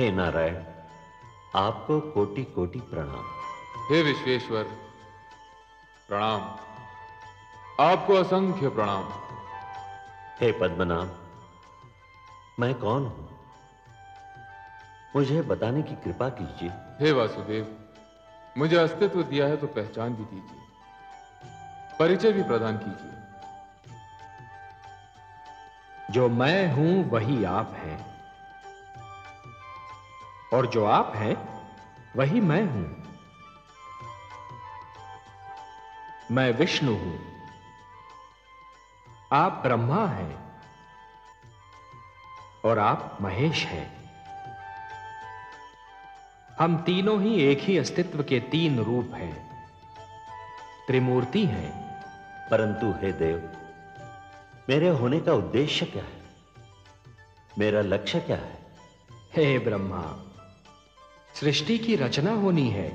हे नारायण, आपको कोटि कोटि प्रणाम। हे विश्वेश्वर प्रणाम, आपको असंख्य प्रणाम। हे पद्मनाभ, मैं कौन हूं, मुझे बताने की कृपा कीजिए। हे वासुदेव, मुझे अस्तित्व दिया है तो पहचान भी दीजिए, परिचय भी प्रदान कीजिए। जो मैं हूं वही आप हैं, और जो आप हैं वही मैं हूं। मैं विष्णु हूं, आप ब्रह्मा हैं, और आप महेश हैं। हम तीनों ही एक ही अस्तित्व के तीन रूप हैं, त्रिमूर्ति हैं। परंतु हे देव, मेरे होने का उद्देश्य क्या है, मेरा लक्ष्य क्या है? हे ब्रह्मा, सृष्टि की रचना होनी है,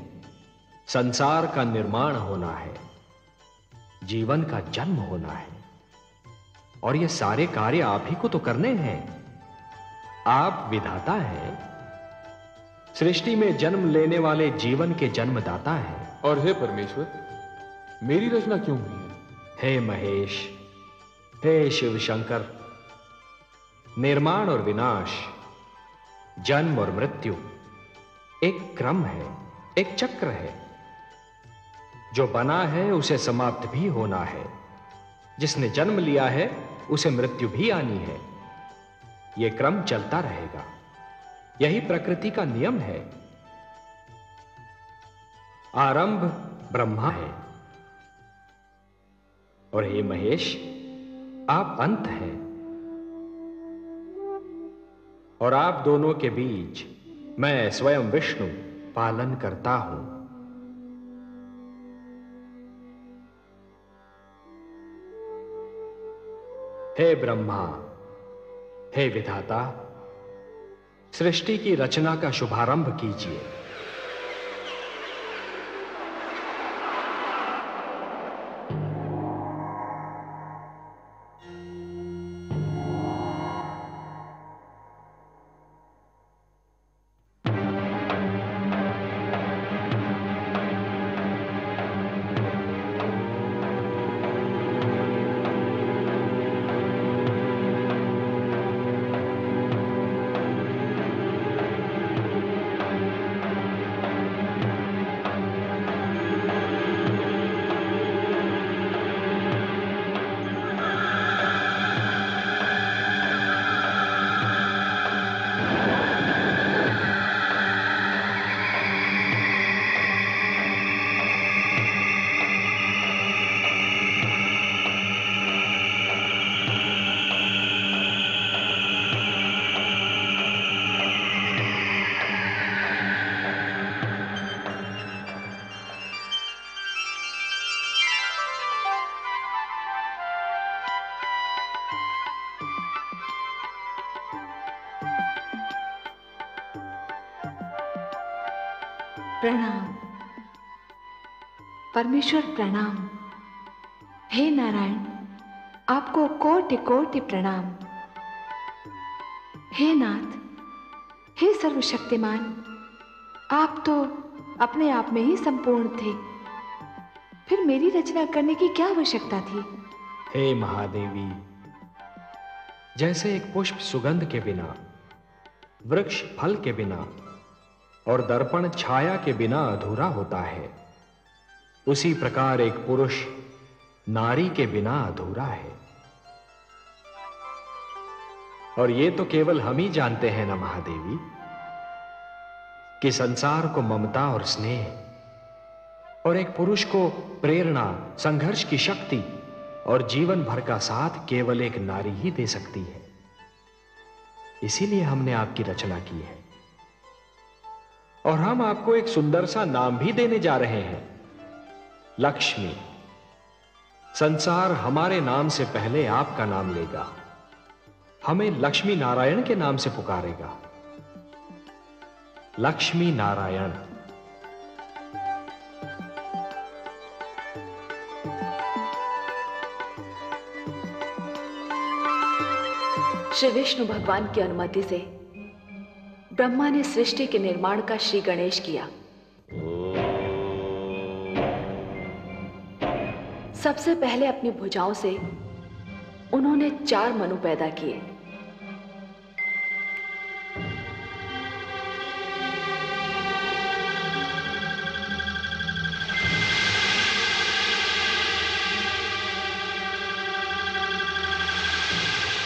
संसार का निर्माण होना है, जीवन का जन्म होना है, और ये सारे कार्य आप ही को तो करने हैं। आप विधाता हैं, सृष्टि में जन्म लेने वाले जीवन के जन्मदाता हैं। और हे परमेश्वर, मेरी रचना क्यों हुई है? हे महेश, हे शिव शंकर, निर्माण और विनाश, जन्म और मृत्यु एक क्रम है, एक चक्र है। जो बना है उसे समाप्त भी होना है, जिसने जन्म लिया है उसे मृत्यु भी आनी है। यह क्रम चलता रहेगा, यही प्रकृति का नियम है। आरंभ ब्रह्मा है, और हे महेश, आप अंत हैं, और आप दोनों के बीच मैं स्वयं विष्णु पालन करता हूं। हे ब्रह्मा, हे विधाता, सृष्टि की रचना का शुभारंभ कीजिए। प्रणाम परमेश्वर, प्रणाम। हे नारायण, आपको कोटि कोटि प्रणाम। हे नाथ, हे सर्वशक्तिमान, आप तो अपने आप में ही संपूर्ण थे, फिर मेरी रचना करने की क्या आवश्यकता थी? हे महादेवी, जैसे एक पुष्प सुगंध के बिना, वृक्ष फल के बिना और दर्पण छाया के बिना अधूरा होता है, उसी प्रकार एक पुरुष नारी के बिना अधूरा है। और ये तो केवल हम ही जानते हैं ना महादेवी, कि संसार को ममता और स्नेह और एक पुरुष को प्रेरणा, संघर्ष की शक्ति और जीवन भर का साथ केवल एक नारी ही दे सकती है। इसीलिए हमने आपकी रचना की है, और हम आपको एक सुंदर सा नाम भी देने जा रहे हैं, लक्ष्मी। संसार हमारे नाम से पहले आपका नाम लेगा, हमें लक्ष्मी नारायण के नाम से पुकारेगा। लक्ष्मी नारायण। श्री विष्णु भगवान की अनुमति से ब्रह्मा ने सृष्टि के निर्माण का श्री गणेश किया। सबसे पहले अपनी भुजाओं से उन्होंने 4 मनु पैदा किए।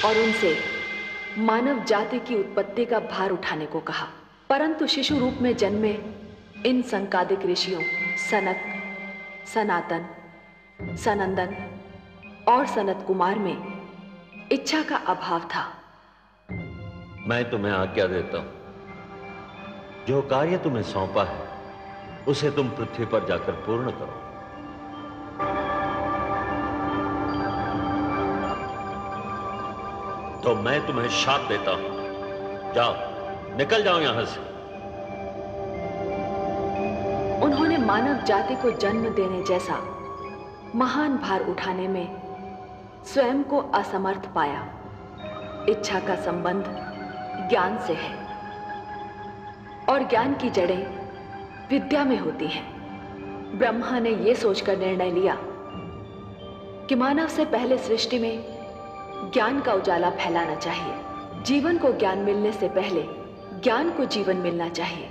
और उनसे मानव जाति की उत्पत्ति का भार उठाने को कहा। परंतु शिशु रूप में जन्मे इन संकादिक ऋषियों सनक, सनातन, सनंदन और सनत कुमार में इच्छा का अभाव था। मैं तुम्हें आज्ञा देता हूं, जो कार्य तुम्हें सौंपा है उसे तुम पृथ्वी पर जाकर पूर्ण करो। तो मैं तुम्हें शाप देता हूं, जाओ, निकल जाओ यहां से। उन्होंने मानव जाति को जन्म देने जैसा महान भार उठाने में स्वयं को असमर्थ पाया। इच्छा का संबंध ज्ञान से है और ज्ञान की जड़ें विद्या में होती हैं। ब्रह्मा ने यह सोचकर निर्णय लिया कि मानव से पहले सृष्टि में ज्ञान का उजाला फैलाना चाहिए। जीवन को ज्ञान मिलने से पहले ज्ञान को जीवन मिलना चाहिए।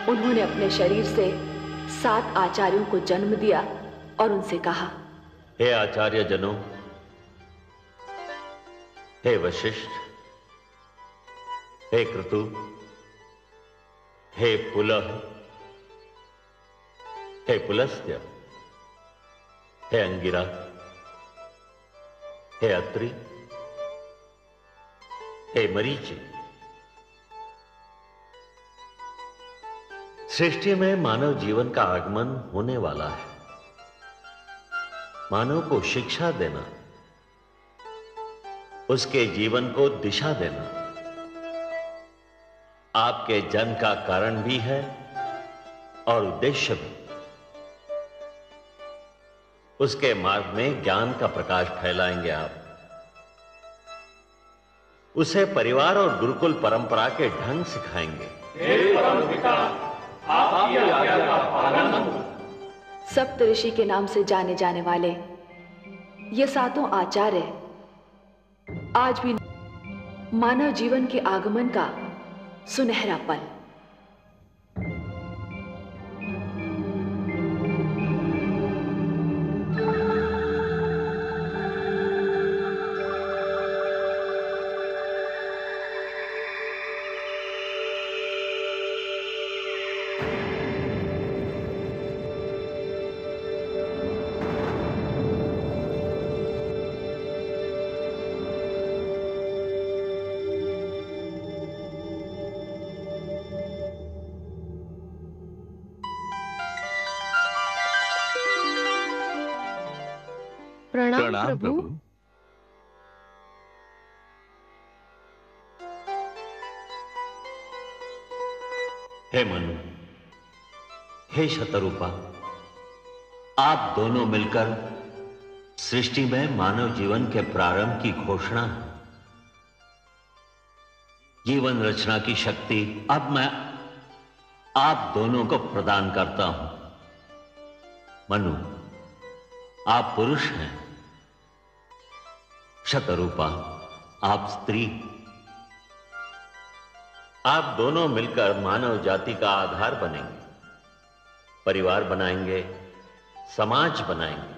उन्होंने अपने शरीर से 7 आचार्यों को जन्म दिया और उनसे कहा, हे आचार्य जनों, हे वशिष्ठ, हे क्रतु, हे पुलह, हे पुलस्त्य, हे अंगिरा, हे अत्रि, हे मरीचि। सृष्टि में मानव जीवन का आगमन होने वाला है। मानव को शिक्षा देना, उसके जीवन को दिशा देना आपके जन्म का कारण भी है और उद्देश्य भी। उसके मार्ग में ज्ञान का प्रकाश फैलाएंगे आप। उसे परिवार और गुरुकुल परंपरा के ढंग सिखाएंगे। सप्तऋषि के नाम से जाने जाने वाले ये 7 आचार्य आज भी मानव जीवन के आगमन का सुनहरा पल। प्रणाम प्रभु। हे मनु, हे शतरूपा, आप दोनों मिलकर सृष्टि में मानव जीवन के प्रारंभ की घोषणा है। जीवन रचना की शक्ति अब मैं आप दोनों को प्रदान करता हूं। मनु, आप पुरुष हैं, शतरूपा आप स्त्री। आप दोनों मिलकर मानव जाति का आधार बनेंगे, परिवार बनाएंगे, समाज बनाएंगे।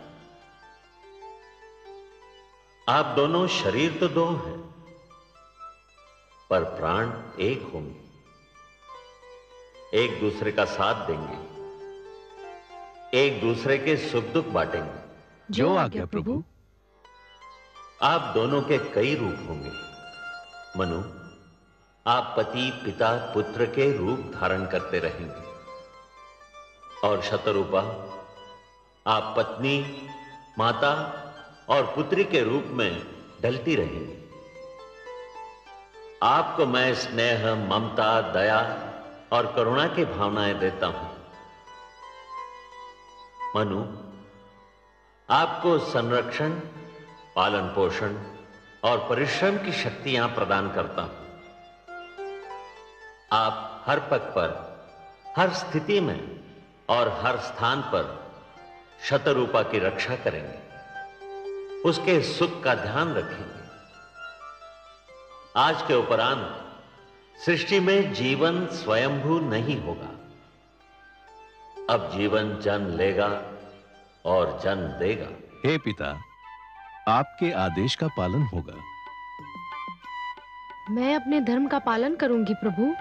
आप दोनों शरीर तो दो हैं, पर प्राण एक होंगे, एक दूसरे का साथ देंगे, एक दूसरे के सुख दुख बांटेंगे। जो आज्ञा प्रभु। आप दोनों के कई रूप होंगे। मनु, आप पति पिता पुत्र के रूप धारण करते रहेंगे, और शतरूपा आप पत्नी माता और पुत्री के रूप में ढलती रहेंगी। आपको मैं स्नेह ममता दया और करुणा की भावनाएं देता हूं। मनु, आपको संरक्षण पालन पोषण और परिश्रम की शक्तियां प्रदान करता हूं। आप हर पग पर, हर स्थिति में और हर स्थान पर शतरूपा की रक्षा करेंगे, उसके सुख का ध्यान रखेंगे। आज के उपरांत सृष्टि में जीवन स्वयंभू नहीं होगा। अब जीवन जन्म लेगा और जन्म देगा। हे पिता, आपके आदेश का पालन होगा। मैं अपने धर्म का पालन करूंगी प्रभु।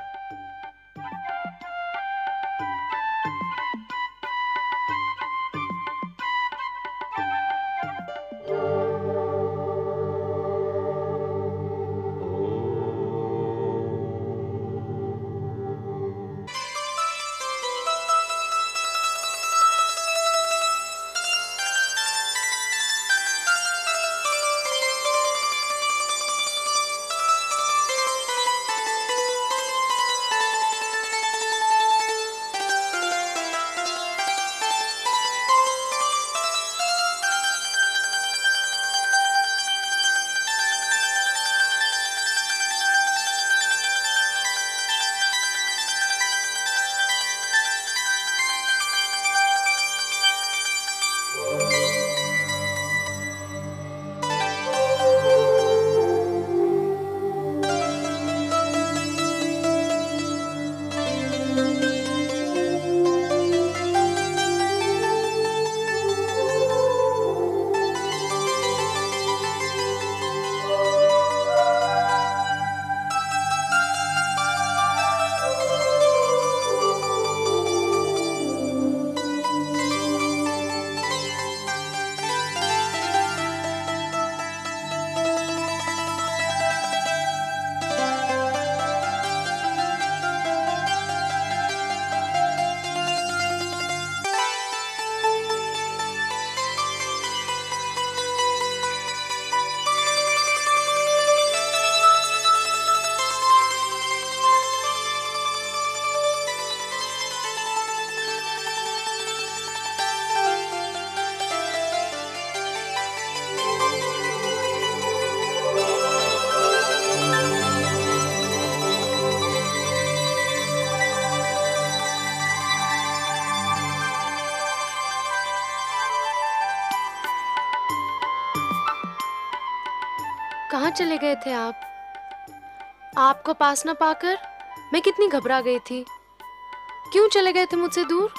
कहाँ चले गए थे आप? आपको पास न पाकर मैं कितनी घबरा गई थी। क्यों चले गए थे मुझसे दूर?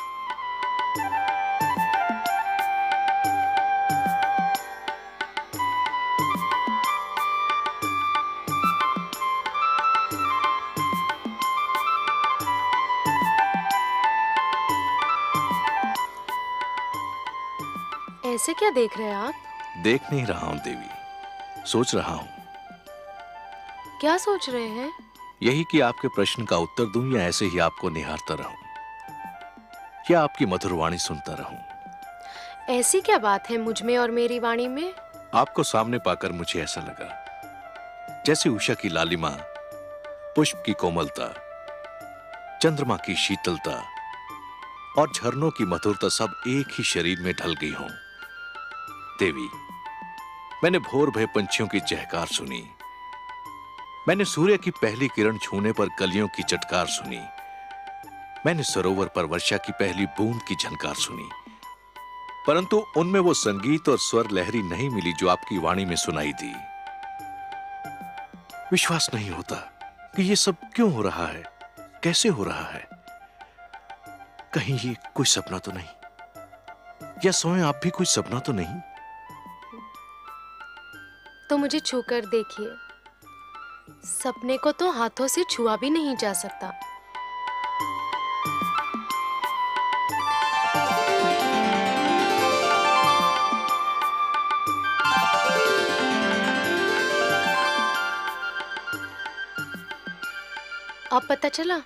ऐसे क्या देख रहे हैं आप? देख नहीं रहा हूं देवी, सोच रहा हूं। क्या सोच रहे हैं? यही कि आपके प्रश्न का उत्तर दूं या ऐसे ही आपको निहारता रहूं, या आपकी मधुर वाणी सुनता रहूं। ऐसी क्या बात है मुझ में और मेरी वाणी में? आपको सामने पाकर मुझे ऐसा लगा जैसे उषा की लालिमा, पुष्प की कोमलता, चंद्रमा की शीतलता और झरनों की मधुरता सब एक ही शरीर में ढल गई हों। देवी, मैंने भोर भय पंछियों की चहकार सुनी, मैंने सूर्य की पहली किरण छूने पर कलियों की चटकार सुनी, मैंने सरोवर पर वर्षा की पहली बूंद की झनकार सुनी, परंतु उनमें वो संगीत और स्वर लहरी नहीं मिली जो आपकी वाणी में सुनाई दी। विश्वास नहीं होता कि ये सब क्यों हो रहा है, कैसे हो रहा है। कहीं ये कोई सपना तो नहीं, या सोए आप भी कोई सपना तो नहीं? तो मुझे छूकर देखिए, सपने को तो हाथों से छुआ भी नहीं जा सकता। अब पता चला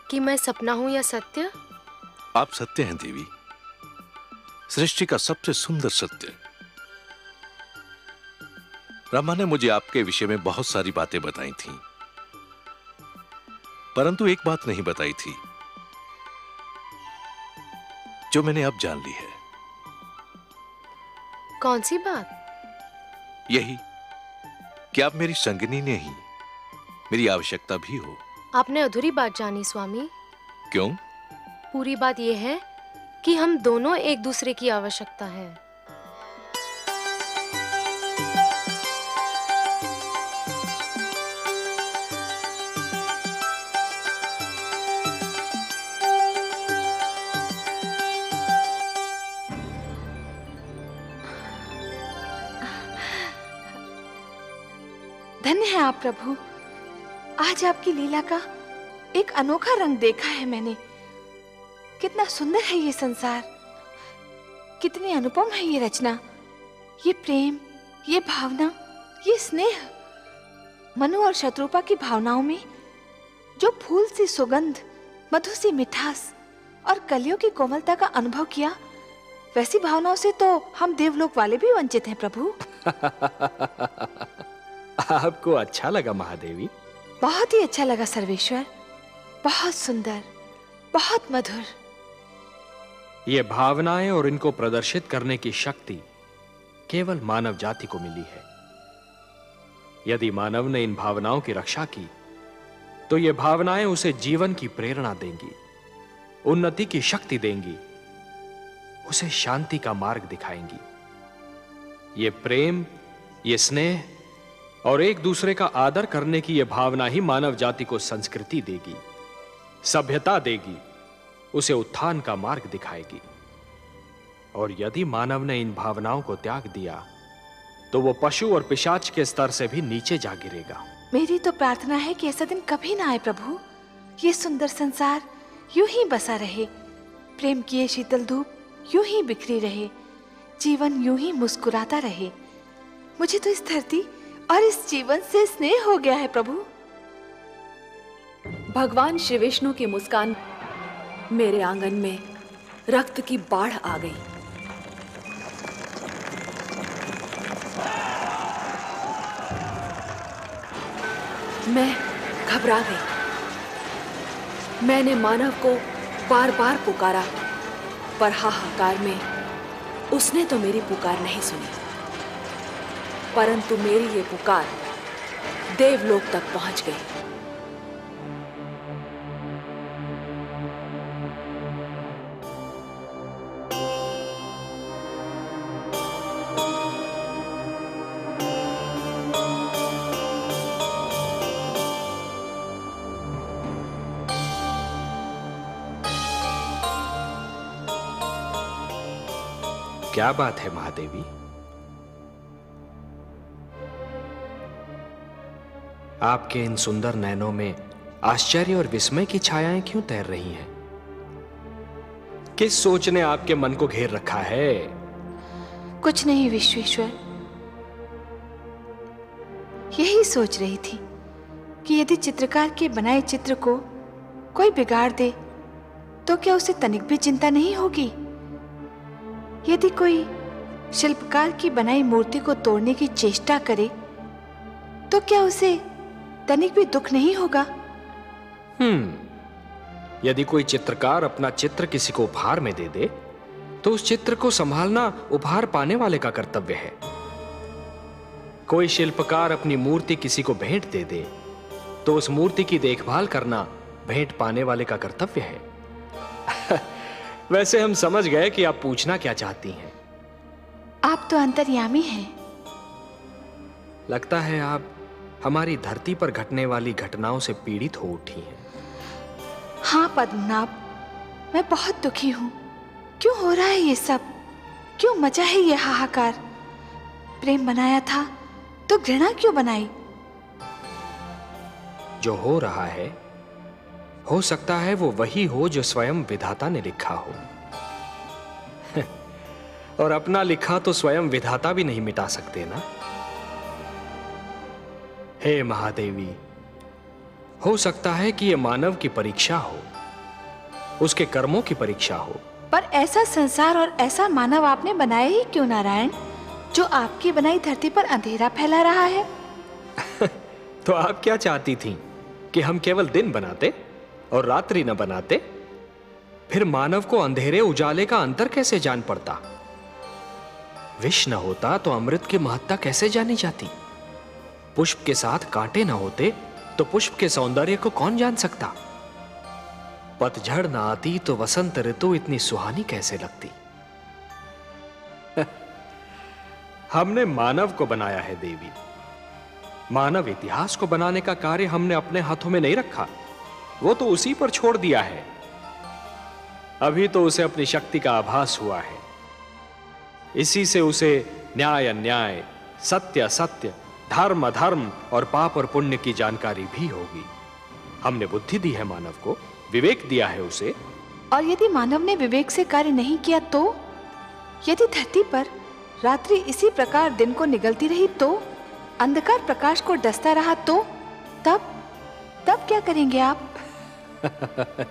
कि मैं सपना हूं या सत्य? आप सत्य हैं देवी, सृष्टि का सबसे सुंदर सत्य। ब्रह्मा ने मुझे आपके विषय में बहुत सारी बातें बताई थीं, परंतु एक बात नहीं बताई थी जो मैंने अब जान ली है। कौन सी बात? यही कि आप मेरी संगिनी नहीं, मेरी आवश्यकता भी हो। आपने अधूरी बात जानी स्वामी। क्यों? पूरी बात यह है कि हम दोनों एक दूसरे की आवश्यकता है। धन्य है आप प्रभु, आज आपकी लीला का एक अनोखा रंग देखा है मैंने। कितना सुंदर है ये संसार, कितनी अनुपम है ये रचना, ये प्रेम, ये भावना, ये स्नेह। मनु और शत्रुपा की भावनाओं में जो फूल सी सुगंध, मधु सी मिठास और कलियों की कोमलता का अनुभव किया, वैसी भावनाओं से तो हम देवलोक वाले भी वंचित हैं प्रभु। आपको अच्छा लगा महादेवी? बहुत ही अच्छा लगा सर्वेश्वर, बहुत सुंदर, बहुत मधुर। ये भावनाएं और इनको प्रदर्शित करने की शक्ति केवल मानव जाति को मिली है। यदि मानव ने इन भावनाओं की रक्षा की तो ये भावनाएं उसे जीवन की प्रेरणा देंगी, उन्नति की शक्ति देंगी, उसे शांति का मार्ग दिखाएंगी। ये प्रेम, ये स्नेह और एक दूसरे का आदर करने की यह भावना ही मानव जाति को संस्कृति देगी, सभ्यता देगी, उसे उत्थान का मार्ग दिखाएगी। और यदि मानव ने इन भावनाओं को त्याग दिया तो वो पशु और पिशाच के स्तर से भी नीचे जा गिरेगा। मेरी तो प्रार्थना है कि ऐसा दिन कभी ना आए प्रभु। ये सुंदर संसार यूं ही बसा रहे, प्रेम की ये शीतल धूप यूं ही बिखरी रहे, जीवन यूं ही मुस्कुराता रहे। मुझे तो इस धरती और इस जीवन से स्नेह हो गया है प्रभु। भगवान श्री विष्णु की मुस्कान मेरे आंगन में रक्त की बाढ़ आ गई। मैं घबरा गई। मैंने मानव को बार बार पुकारा, पर हाहाकार में उसने तो मेरी पुकार नहीं सुनी। परंतु मेरी ये पुकार देवलोक तक पहुंच गई। क्या बात है महादेवी? आपके इन सुंदर नैनों में आश्चर्य और विस्मय की छायाएं क्यों तैर रही हैं? किस सोच ने आपके मन को घेर रखा है? कुछ नहीं विश्वेश्वर, यही सोच रही थी कि यदि चित्रकार के बनाए चित्र को कोई बिगाड़ दे तो क्या उसे तनिक भी चिंता नहीं होगी? यदि कोई शिल्पकार की बनाई मूर्ति को तोड़ने की चेष्टा करे तो क्या उसे तनिक भी दुख नहीं होगा? यदि कोई चित्रकार अपना चित्र किसी को उपहार में दे दे तो उस चित्र को संभालना उपहार पाने वाले का कर्तव्य है। कोई शिल्पकार अपनी मूर्ति किसी को भेंट दे दे तो उस मूर्ति की देखभाल करना भेंट पाने वाले का कर्तव्य है। वैसे हम समझ गए कि आप पूछना क्या चाहती हैं। आप तो अंतर्यामी हैं। लगता है आप हमारी धरती पर घटने वाली घटनाओं से पीड़ित हो उठी हैं। हाँ पद्मनाभ, मैं बहुत दुखी हूँ। क्यों हो रहा है ये सब? क्यों मचा है ये हाहाकार? प्रेम बनाया था तो घृणा क्यों बनाई? जो हो रहा है, हो सकता है वो वही हो जो स्वयं विधाता ने लिखा हो। और अपना लिखा तो स्वयं विधाता भी नहीं मिटा सकते ना। हे महादेवी, हो सकता है कि यह मानव की परीक्षा हो, उसके कर्मों की परीक्षा हो। पर ऐसा संसार और ऐसा मानव आपने बनाया ही क्यों नारायण, जो आपकी बनाई धरती पर अंधेरा फैला रहा है? तो आप क्या चाहती थीं कि हम केवल दिन बनाते और रात्रि न बनाते? फिर मानव को अंधेरे उजाले का अंतर कैसे जान पड़ता? विष न होता तो अमृत की महत्ता कैसे जानी जाती? पुष्प के साथ कांटे न होते तो पुष्प के सौंदर्य को कौन जान सकता? पतझड़ न आती तो वसंत ऋतु इतनी सुहानी कैसे लगती? हमने मानव को बनाया है देवी। मानव इतिहास को बनाने का कार्य हमने अपने हाथों में नहीं रखा, वो तो उसी पर छोड़ दिया है। अभी तो उसे अपनी शक्ति का आभास हुआ है। इसी से उसे न्याय अन्याय, सत्य असत्य, धर्म अधर्म और पाप और पुण्य की जानकारी भी होगी। हमने बुद्धि दी है मानव को, विवेक दिया है उसे। और यदि मानव ने विवेक से कार्य नहीं किया तो? यदि धरती पर रात्रि इसी प्रकार दिन को निगलती रही तो? अंधकार प्रकाश को डसता रहा तो? तब क्या करेंगे आप?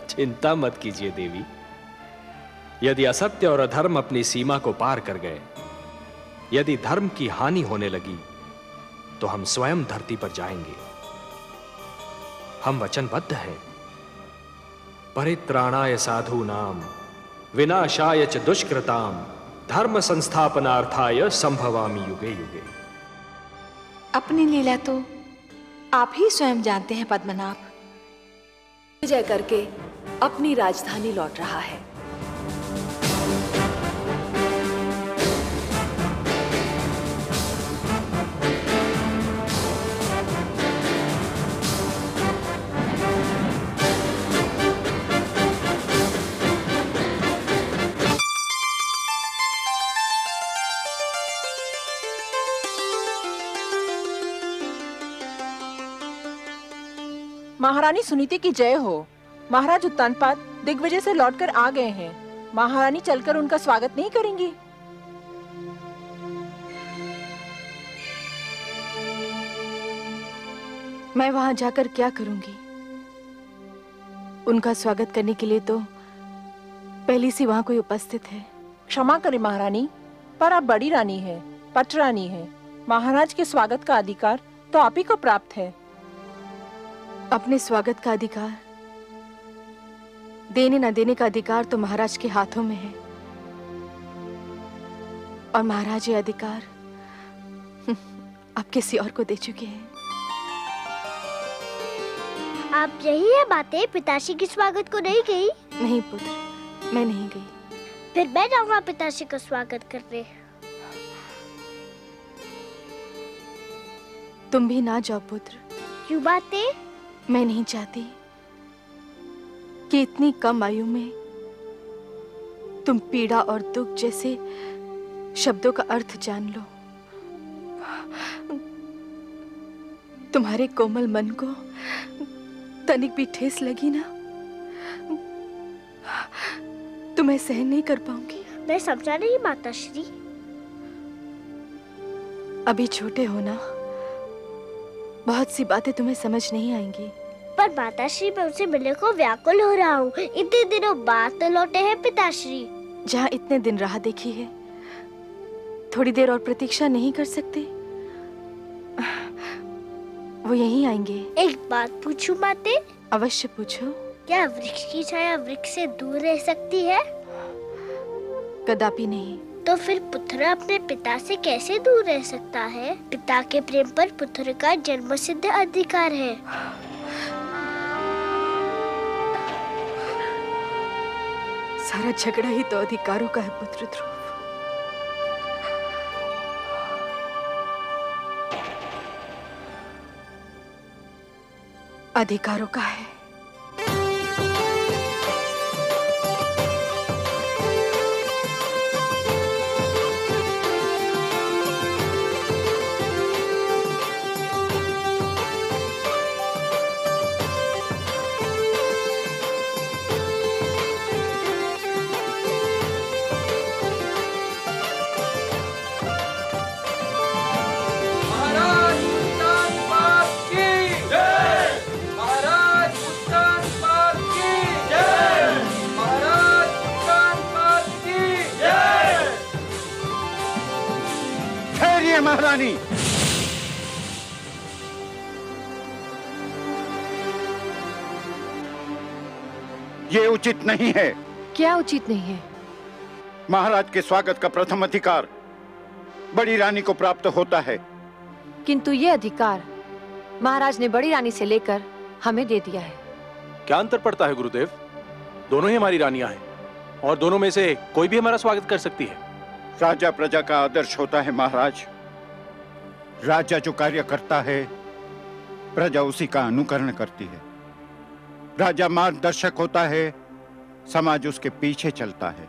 चिंता मत कीजिए देवी। यदि असत्य और अधर्म अपनी सीमा को पार कर गए, यदि धर्म की हानि होने लगी, तो हम स्वयं धरती पर जाएंगे। हम वचनबद्ध हैं। परित्राणाय साधूनाम विनाशाय च दुष्कृताम धर्म संस्थापनार्थाय संभवामि युगे युगे। अपनी लीला तो आप ही स्वयं जानते हैं पद्मनाभ। विजय करके अपनी राजधानी लौट रहा है। महारानी सुनीति की जय हो। महाराज उत्तानपाद दिग्विजय से लौटकर आ गए हैं। महारानी चलकर उनका स्वागत नहीं करेंगी? मैं वहां जाकर क्या करूंगी? उनका स्वागत करने के लिए तो पहले से वहां कोई उपस्थित है। क्षमा करें महारानी, पर आप बड़ी रानी हैं, पट रानी हैं। महाराज के स्वागत का अधिकार तो आप ही को प्राप्त है। अपने स्वागत का अधिकार, देने न देने का अधिकार तो महाराज के हाथों में है। और महाराज ये अधिकार अब किसी और को दे चुके हैं। आप यही है बातें पिताश्री के स्वागत को नहीं गई? नहीं पुत्र, मैं नहीं गई। फिर मैं जाऊंगा पिताश्री का स्वागत करने। तुम भी ना जाओ पुत्र। क्यों बातें? मैं नहीं चाहती कि इतनी कम आयु में तुम पीड़ा और दुख जैसे शब्दों का अर्थ जान लो। तुम्हारे कोमल मन को तनिक भी ठेस लगी ना, तो मैं सहन नहीं कर पाऊंगी। मैं समझा नहीं माताश्री। अभी छोटे हो ना, बहुत सी बातें तुम्हें समझ नहीं आएंगी। पर माताश्री, मैं उनसे मिलने को व्याकुल हो रहा हूँ। इतने दिनों बाद तो लौटे हैं पिताश्री। जहाँ इतने दिन राह देखी है, थोड़ी देर और प्रतीक्षा नहीं कर सकते? वो यहीं आएंगे। एक बात पूछूं माते? अवश्य पूछो। क्या वृक्ष की छाया वृक्ष से दूर रह सकती है? कदापि नहीं। तो फिर पुत्र अपने पिता से कैसे दूर रह सकता है? पिता के प्रेम पर पुत्र का जन्मसिद्ध अधिकार है। सारा झगड़ा ही तो अधिकारों का है पुत्र ध्रुव। अधिकारों का है। महारानी, ये उचित नहीं है। क्या उचित नहीं है? महाराज के स्वागत का प्रथम अधिकार बड़ी रानी को प्राप्त होता है। किंतु ये अधिकार महाराज ने बड़ी रानी से लेकर हमें दे दिया है। क्या अंतर पड़ता है गुरुदेव? दोनों ही हमारी रानियां हैं और दोनों में से कोई भी हमारा स्वागत कर सकती है। राजा प्रजा का आदर्श होता है महाराज। राजा जो कार्य करता है प्रजा उसी का अनुकरण करती है। राजा मार्गदर्शक होता है, समाज उसके पीछे चलता है।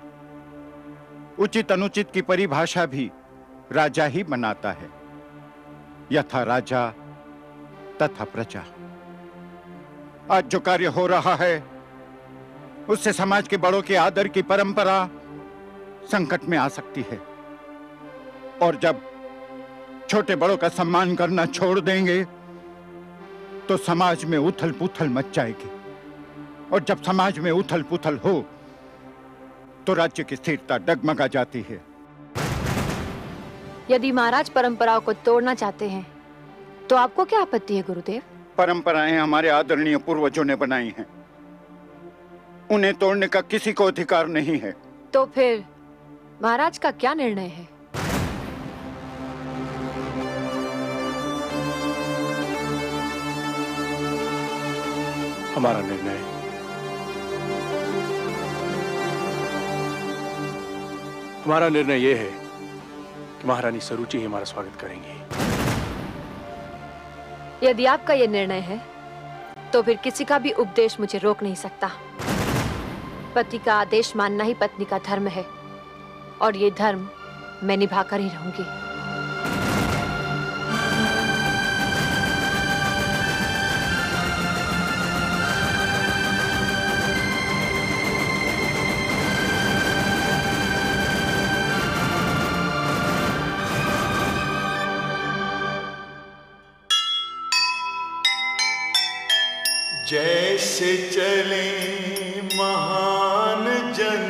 उचित अनुचित की परिभाषा भी राजा ही बनाता है। यथा राजा तथा प्रजा। आज जो कार्य हो रहा है उससे समाज के बड़ों के आदर की परंपरा संकट में आ सकती है। और जब छोटे बड़ों का सम्मान करना छोड़ देंगे तो समाज में उथल पुथल मच जाएगी। और जब समाज में उथल पुथल हो तो राज्य की स्थिरता डगमगा जाती है। यदि महाराज परंपराओं को तोड़ना चाहते हैं तो आपको क्या आपत्ति है गुरुदेव? परंपराएं हमारे आदरणीय पूर्वजों ने बनाई हैं, उन्हें तोड़ने का किसी को अधिकार नहीं है। तो फिर महाराज का क्या निर्णय है? हमारा निर्णय यह है कि महारानी सरुचि ही हमारा स्वागत करेंगी। यदि आपका यह निर्णय है तो फिर किसी का भी उपदेश मुझे रोक नहीं सकता। पति का आदेश मानना ही पत्नी का धर्म है और ये धर्म मैं निभाकर ही रहूंगी। जैसे चले महान जन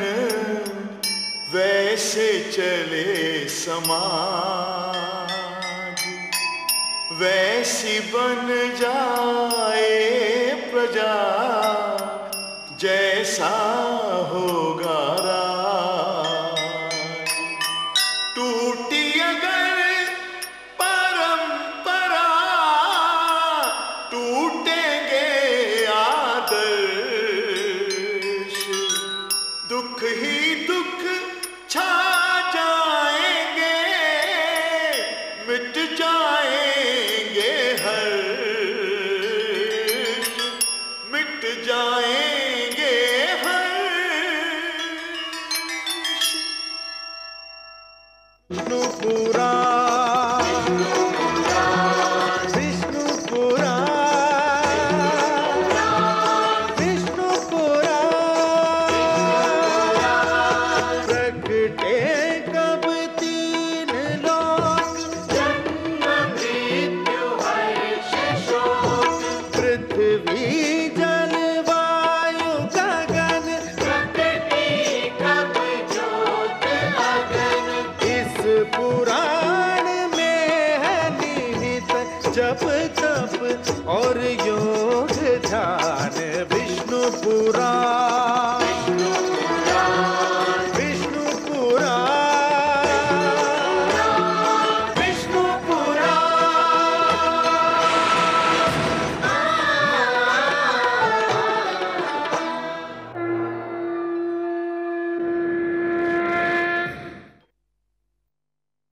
वैसे चले समाज, वैसी बन जाए प्रजा जैसा होगा राज। टूटी अगर परंपरा टूटेंगे आदर्श, दुख ही दुख छा जाएंगे, मिट जाएंगे हर्ष, मिट जाएंगे हर्ष। और योग ध्यान विष्णु पुराण।